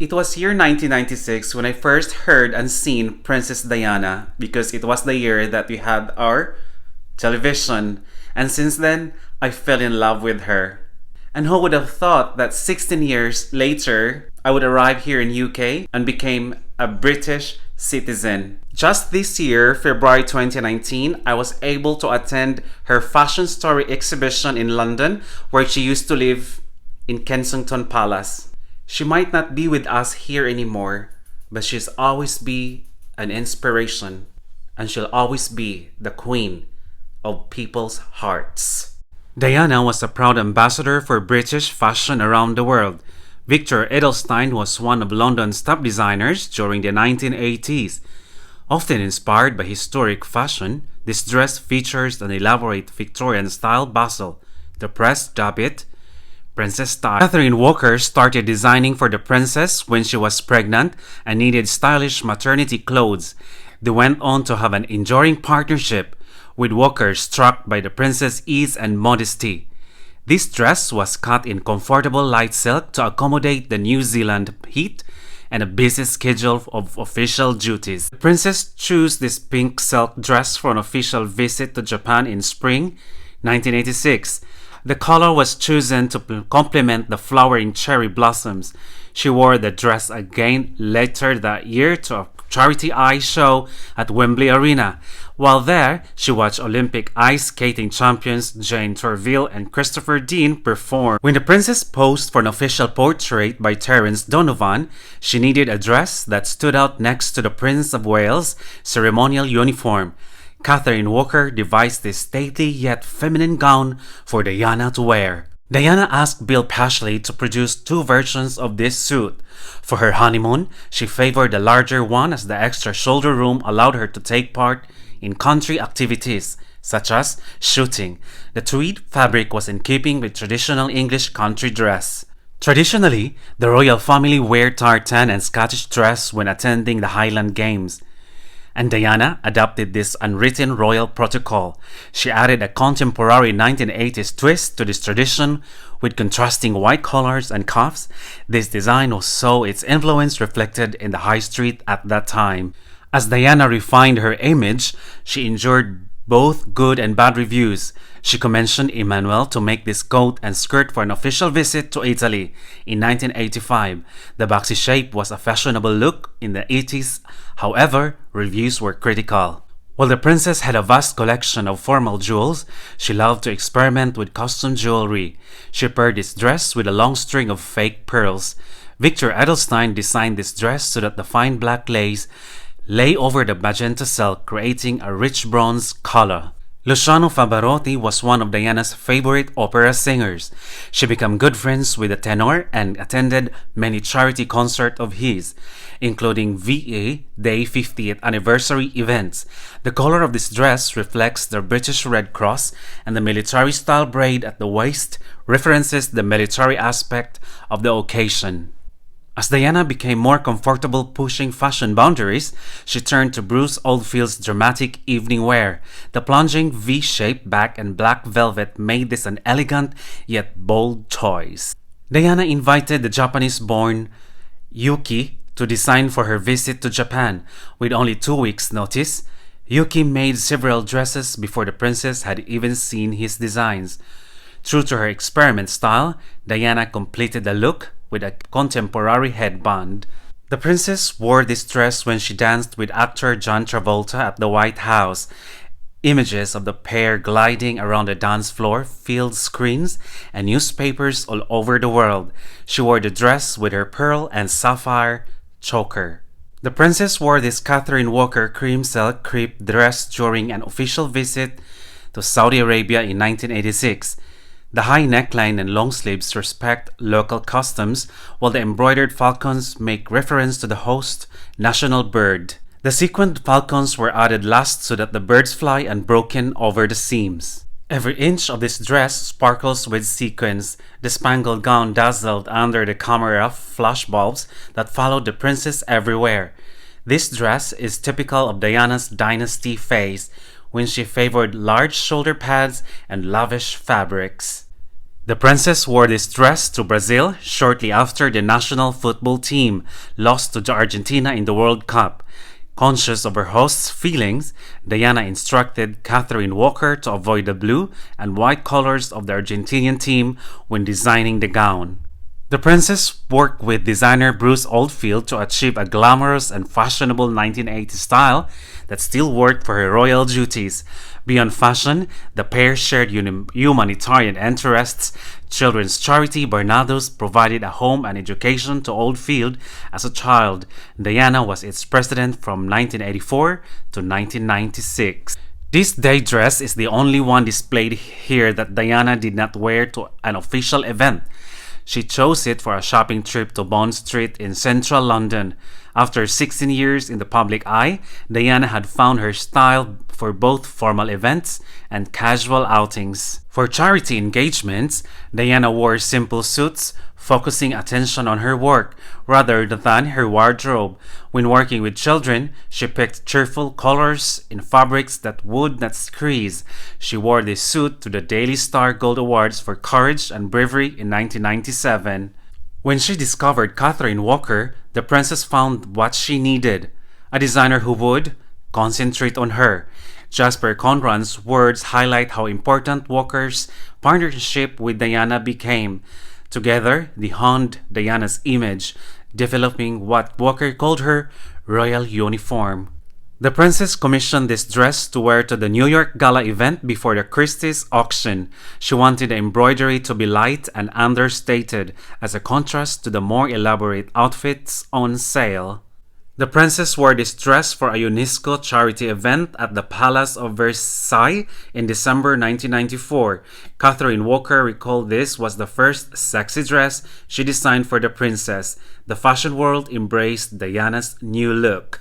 It was year 1996 when I first heard and seen Princess Diana because it was the year that we had our television, and since then I fell in love with her. And who would have thought that 16 years later I would arrive here in UK and became a British citizen. Just this year, February 2019, I was able to attend her fashion story exhibition in London where she used to live in Kensington Palace. She might not be with us here anymore, but she's always be an inspiration and she'll always be the queen of people's hearts. Diana was a proud ambassador for British fashion around the world. Victor Edelstein was one of London's top designers during the 1980s. Often inspired by historic fashion, this dress features an elaborate Victorian-style bustle. The press dubbed it Princess Style. Catherine Walker started designing for the princess when she was pregnant and needed stylish maternity clothes. They went on to have an enduring partnership, with Walker struck by the princess' ease and modesty. This dress was cut in comfortable light silk to accommodate the New Zealand heat and a busy schedule of official duties. The princess chose this pink silk dress for an official visit to Japan in spring 1986. The color was chosen to complement the flowering cherry blossoms. She wore the dress again later that year to a charity ice show at Wembley Arena. While there, she watched Olympic ice skating champions Jane Torville and Christopher Dean perform. When the princess posed for an official portrait by Terence Donovan, she needed a dress that stood out next to the Prince of Wales' ceremonial uniform. Catherine Walker devised this stately yet feminine gown for Diana to wear. Diana asked Bill Pashley to produce two versions of this suit. For her honeymoon, she favored the larger one as the extra shoulder room allowed her to take part in country activities, such as shooting. The tweed fabric was in keeping with traditional English country dress. Traditionally, the royal family wear tartan and Scottish dress when attending the Highland Games, and Diana adopted this unwritten royal protocol. She added a contemporary 1980s twist to this tradition with contrasting white collars and cuffs. This design saw its influence reflected in the high street at that time. As Diana refined her image, she endured both good and bad reviews. She commissioned Emmanuel to make this coat and skirt for an official visit to Italy in 1985. The boxy shape was a fashionable look in the 80s, however, reviews were critical. While the princess had a vast collection of formal jewels, she loved to experiment with costume jewelry. She paired this dress with a long string of fake pearls. Victor Edelstein designed this dress so that the fine black lace lay over the magenta silk, creating a rich bronze color. Luciano Pavarotti was one of Diana's favorite opera singers. She became good friends with the tenor and attended many charity concerts of his, including VA Day 50th anniversary events. The color of this dress reflects the British Red Cross, and the military-style braid at the waist references the military aspect of the occasion. As Diana became more comfortable pushing fashion boundaries, she turned to Bruce Oldfield's dramatic evening wear. The plunging V-shaped back and black velvet made this an elegant yet bold choice. Diana invited the Japanese-born Yuki to design for her visit to Japan. With only 2 weeks' notice, Yuki made several dresses before the princess had even seen his designs. True to her experiment style, Diana completed the look with a contemporary headband. The princess wore this dress when she danced with actor John Travolta at the White House. Images of the pair gliding around the dance floor filled screens and newspapers all over the world. She wore the dress with her pearl and sapphire choker. The princess wore this Catherine Walker cream silk crepe dress during an official visit to Saudi Arabia in 1986. The high neckline and long sleeves respect local customs, while the embroidered falcons make reference to the host national bird. The sequined falcons were added last so that the birds fly unbroken over the seams. Every inch of this dress sparkles with sequins. The spangled gown dazzled under the camera flashbulbs that followed the princess everywhere. This dress is typical of Diana's dynasty phase, when she favored large shoulder pads and lavish fabrics. The princess wore this dress to Brazil shortly after the national football team lost to Argentina in the World Cup. Conscious of her host's feelings, Diana instructed Catherine Walker to avoid the blue and white colors of the Argentinian team when designing the gown. The princess worked with designer Bruce Oldfield to achieve a glamorous and fashionable 1980s style that still worked for her royal duties. Beyond fashion, the pair shared humanitarian interests. Children's charity Barnados provided a home and education to Oldfield as a child. Diana was its president from 1984 to 1996. This day dress is the only one displayed here that Diana did not wear to an official event. She chose it for a shopping trip to Bond Street in central London. After 16 years in the public eye, Diana had found her style for both formal events and casual outings. For charity engagements, Diana wore simple suits, focusing attention on her work rather than her wardrobe. When working with children, she picked cheerful colors in fabrics that would not crease. She wore this suit to the Daily Star Gold Awards for courage and bravery in 1997. When she discovered Catherine Walker, the princess found what she needed: a designer who would concentrate on her. Jasper Conran's words highlight how important Walker's partnership with Diana became. Together, they honed Diana's image, developing what Walker called her royal uniform. The princess commissioned this dress to wear to the New York Gala event before the Christie's auction. She wanted the embroidery to be light and understated as a contrast to the more elaborate outfits on sale. The princess wore this dress for a UNESCO charity event at the Palace of Versailles in December 1994. Catherine Walker recalled this was the first sexy dress she designed for the princess. The fashion world embraced Diana's new look.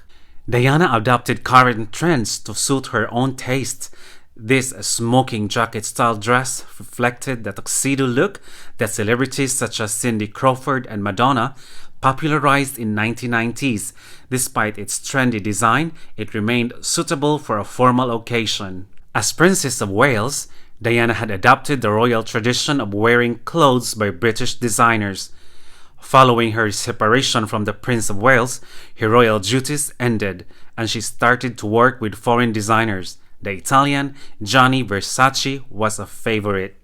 Diana adopted current trends to suit her own taste. This smoking jacket style dress reflected the tuxedo look that celebrities such as Cindy Crawford and Madonna popularized in 1990s. Despite its trendy design, it remained suitable for a formal occasion. As Princess of Wales, Diana had adopted the royal tradition of wearing clothes by British designers. Following her separation from the Prince of Wales, her royal duties ended, and she started to work with foreign designers. The Italian Gianni Versace was a favorite.